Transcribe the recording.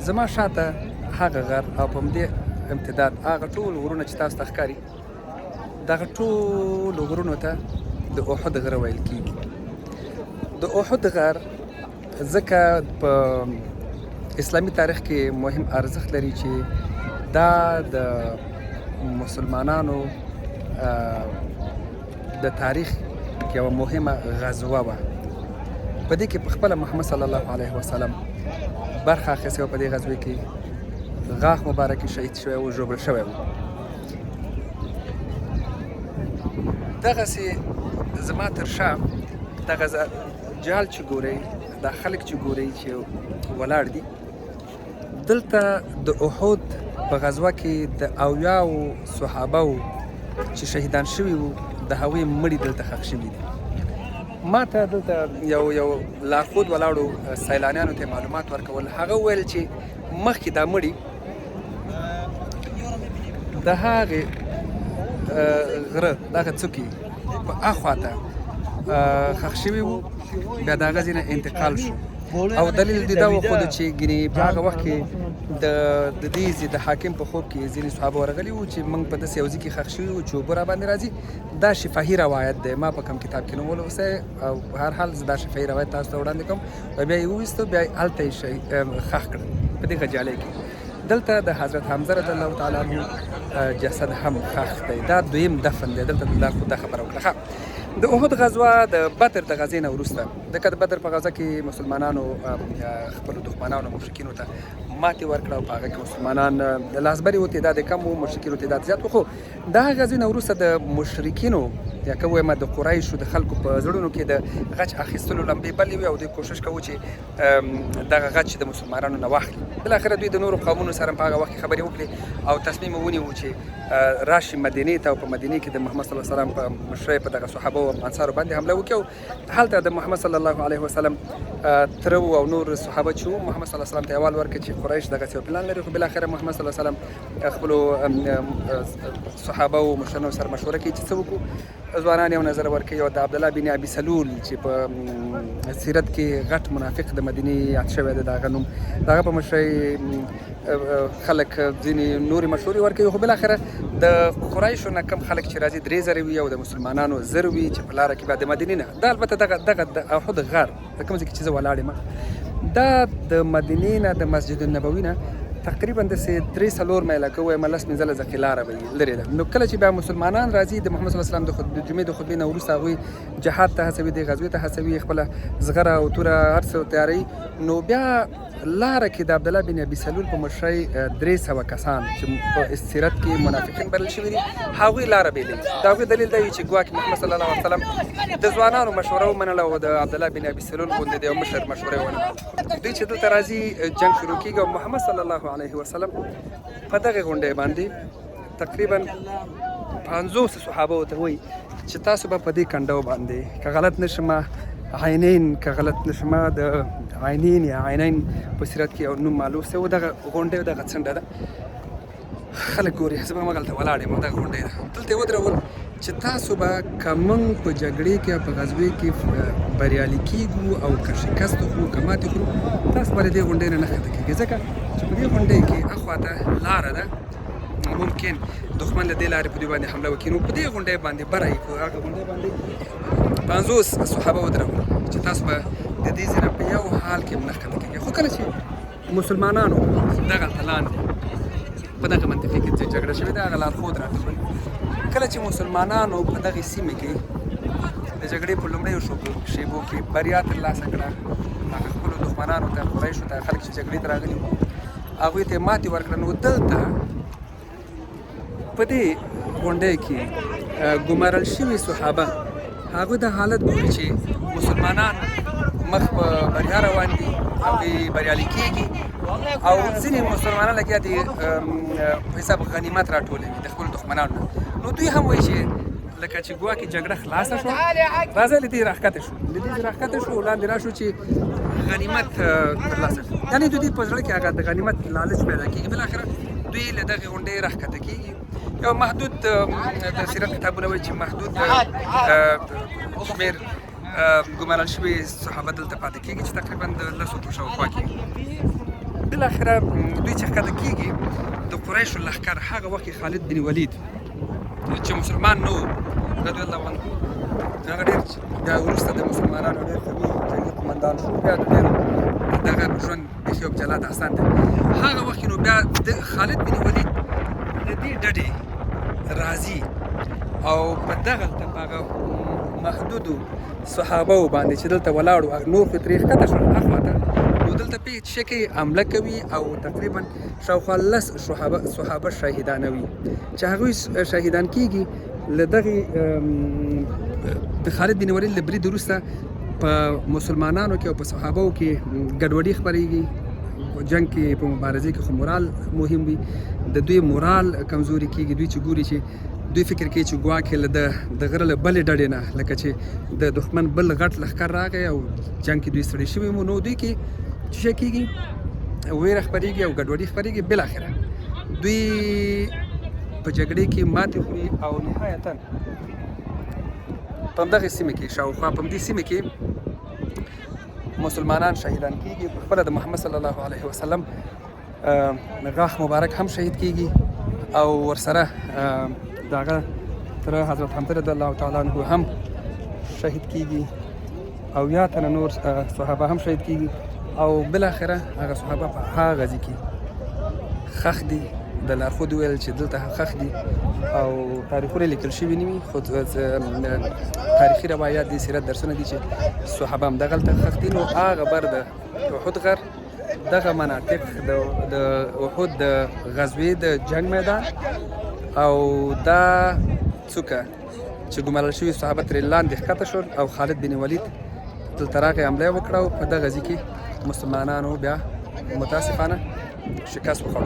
زما شاته هغه غر او په همدې امتداد هغه ټول غرونه چې تاسو ته ښکاري دغه ټولو غرونو ته د احد غره ویل کېږي. د احد غر ځکه په اسلامي تاریخ کې مهم ارزښت لري چې دا د مسلمانانو د تاریخ یوه مهمه غزوه وه. په دې کې په خپله محمد صلی الله علیه وسلم برخه اخیستې وه. په دې غزوې کې غاښ مبارک شهید شوی و، ژوبل شوی و. دغسې زما تر شا دغه جال چې ګورئ، دا خلک چې ګورئ چې ولاړ دي، دلته د احد په غزوه کې د اویاو صحابهو چې شهیدان شوي وو د هغوی مړي دلته ښخ شوي دي. ما ته دلته یو لارښود ولاړو سیلانیانو ته معلومات ورکول. هغه وویل چې مخکې دا مړي د هغې غره دغه څوکې په اخوا ته ښخ شوي وو، بیا د هغه ځای نه انتقال شو. او دلیل دې دا وښوده چې ګینې په هغه وخت کې د دې ځای د حاکم په خوب کې ځینې صحابه ورغلي وو چې موږ په داسې یو ځای کې ښخ شوي وو چې اوبه راباندې راځي. دا شفاهي روایت دی، ما په کوم کتاب کې نه ولوستی، او په هر حال زه دا شفاهي روایت تاسو ته وړاندې کوم. او بیا یې وویستو، بیا یې هلته یې ښخ کړل په دې غجالۍ کې. دلته د حضرت حمزه رضی الله تعالی عنه جسد هم ښخ دی. دا دویم دفن دی. دلته د لارښود دا خبره وکړه. د احد غزوه د بدر د غزې نه وروسته، ځکه د بدر په غزه کې مسلمانانو خپلو دښمنانو مشرکینو ته ماتې ورکړه، او په هغه کې مسلمانان لاسبري وو، تعداد کم وو، مشرکینو تعداد زیات وو. خو د هغې غزې نه وروسته د مشرکینو یا که ووایم د قریشو د خلکو په زړونو کې د غچ اخیستلو لمبې بلې وې، او دوی کوشش کوو چې دغه غچ د مسلمانانو نه واخلي. بالاخره دوی د نورو قومونو سره په هغه وخت کې خبرې وکړې او تصمیم یې ونیو چې راشي مدینې ته، او په مدینې کې د محمد صلی الله علیه وسلم په مشرۍ په دغه صحابه او انصارو باندې حمله وکړي. او هلته د محمد صلی الله علیه وسلم تره او نور صحابه چې وو، محمد صلی الله علیه وسلم ته احوال ورکړ چې قریش دغسې یو پلان لري. خو بالاخره محمد صلی الله علیه وسلم خپلو صحابه او مشرانو سره مشوره کوي چې څه وکړو. ځوانان یو نظر ورکوي، او د عبدالله بن ابي سلول چې په سیرت کې غټ منافق د مدینې یاد شوی دی، د هغه نوم د هغه په مشرۍ خلک ځینې نورې مشورې ورکوي. خو بالاخره د قریشو نه کم خلک چې راځي 3000 وي، او د مسلمانانو 1000 وي چې په لاره کې بیا د مدینې نه. دا البته دغه د احد غار د کوم ځای کې چې زه ولاړ یم، دا د مدینې نه د مسجد النبوي نه تقریبا داسې 3-4 میله که ووایم 10-15 دقیقې لاره به وي، لرې ده. نو کله چې بیا مسلمانان راځي د محمد صلی الله علیه وسلم د جمعې د خطبې نه وروسته، هغوی جهاد ته هڅوي، د غزوې ته هڅوي، خپله زغره او توره هر څه تیاروي. نو بیا لاره کې د عبدالله بن ابي سلول په مشرۍ 300 کسان چې په سیرت کې منافقین بلل شوي دي، هغوی لاره بېلوي. د هغوی دلیل دا وي چې ګواکې محمد صلی الله علیه وسلم د ځوانانو مشوره ومنله، او د عبدالله بن ابي سلول غوندې د یو مشر مشوره ونه منله. دوی چې دلته راځي جنګ شروع کېږي، او محمد صلی الله علیه وسلم په دغه غونډۍ باندې تقریبا 50 صحابه ورته وایي چې تاسو به په دې کنډو باندې که غلط نشم عینین، که غلط نشم د عینین یا عینین په سیرت کې یو نوم معلوم شوی و. دغه غونډۍ دغه څنډه ده، خلک ګوري، زه به همغلته ولاړ یم، دغه غونډۍ ده. دلته یې ودرول چې تاسو به که موږ په جګړې کې او په غزوې کې بریالي کېږو، او که شکست وخورو که ماتې خورو، تاسو به د دې غونډۍ نه ښکته کېږئ، ځکه چې په دې غونډۍ کې اخوا ته لاره ده، ممکن دښمن له دې لارې په دوی باندې حمله وکړي. نو په دې غونډۍ باندې بره یې په هغه غونډۍ باندې 50 صحابه ودرول چې تاسو به د دې ځای نه په یو حال کې نه ښکته کېږئ. خو کله چې مسلمانانو دغلته لاندې په دغه منطقې کې چې جګړه شوې ده، هغه لارښود راته شول. کله چې مسلمانانو په دغې سیمې کې د جګړې په لومړیو شیبو کې بریا ترلاسه کړه، هغه خپلو دښمنانو ته، قریشو ته، خلک چې جګړې ته راغلي وو، هغوی ته یې ماتې ورکړه. نو دلته په دې غونډۍ کې ګمارل شوي صحابه هغوی دا حالت ګوري چې مسلمانان مخ په بریا روان دي، هغوی بریالي کېږي، او ځینې مسلمانان لګیا دي په حساب غنیمت راټولوي د خپلو دښمنانو نه. نو دوی هم وایي چې لکه چې ګواکې جګړه خلاصه شوه، راځئ له دې راښکته شو، له دې راښکته شو، لاندې راشو چې غنیمت ترلاسه کړو. یعنې د دوی په زړه کې هغه د غنیمت لالچ پیدا کېږي. بالاخره دوی له دغې غونډۍ راښکته کېږي. یو محدود د سیرت کتابونه وایي چې محدود شمېر ګمارل شوي صحابه دلته پاتې کېږي چې تقریبا د 10 په شاوخوا کې. بالاخره دوی چې ښکته کېږي د قریشو لښکر هغه وخت کې خالد بن ولید چې مسلمان نه و رضی الله عنه هغه ډېر بیا وروسته د مسلمانانو ډېر قوي جنګي قمندان شو بیا د ډېرو دغه ژوند بیخي یو جلا داستان دی هغه وخت کې نو بیا د خالد بن ولید د دې ډډې راځي او په دغلته په هغه محدودو صحابهو باندې چې دلته ولاړو نور خو ترې ښکته شول هخوا ته نو دلته پې څه کوي حمله کوي او تقریبا شاوخوا 10 صحابه شهیدانوي چې هغوی شهیدان کېږي له دغې د خالد بن ولید له برید وروسته په مسلمانانو کې او په صحابهو کې ګډوډي خپرېږي جنګ کې په مبارزې کې خو مورال مهم وي د دوی مورال کمزوري کېږي دوی چې ګوري چې دوی فکر کوي چې ګواکې له د غره له بلې ډډې نه لکه چې د دښمن بل غټ لښکر راغی او جنګ کې دوی ستړي شوي وو نو دوی کې څه کېږي ویره خپرېږي او ګډوډي خپرېږي بالاخره دوی په جګړې کې ماتې خوري او نهایتاً په همدغې سیمې کې شاوخوا په همدې سیمې کې مسلمانان شهیدان کېږي خپله د محمد صلی الله علیه وسلم غاښ مبارک هم شهید کېږي او ورسره د هغه تره حضرت حمزه رضی الله تعالی عنه هم شهید کېږي او یا تنه نور صحابه هم شهید کېږي او بالاخره هغه صحابه په هغه ځای کې ښخ دي د لارښود ویل چې دلته ښخ دي او تاریخونه لیکل شوي نه وي خو تاریخي روایات دي سیرت درسونه دي چې صحابه هم دغلته ښخ دي نو هغه بر د احد غر دغه مناطق د احد د غزوې د جنګ میدان او دا څوکه چې ګمارل شوي صحابه ترې لاندې ښکته شول او خالد بن ولید دلته راغی حمله یې وکړه او په دغه ځای کې مسلمانانو بیا متاسفانه شکست وخوړ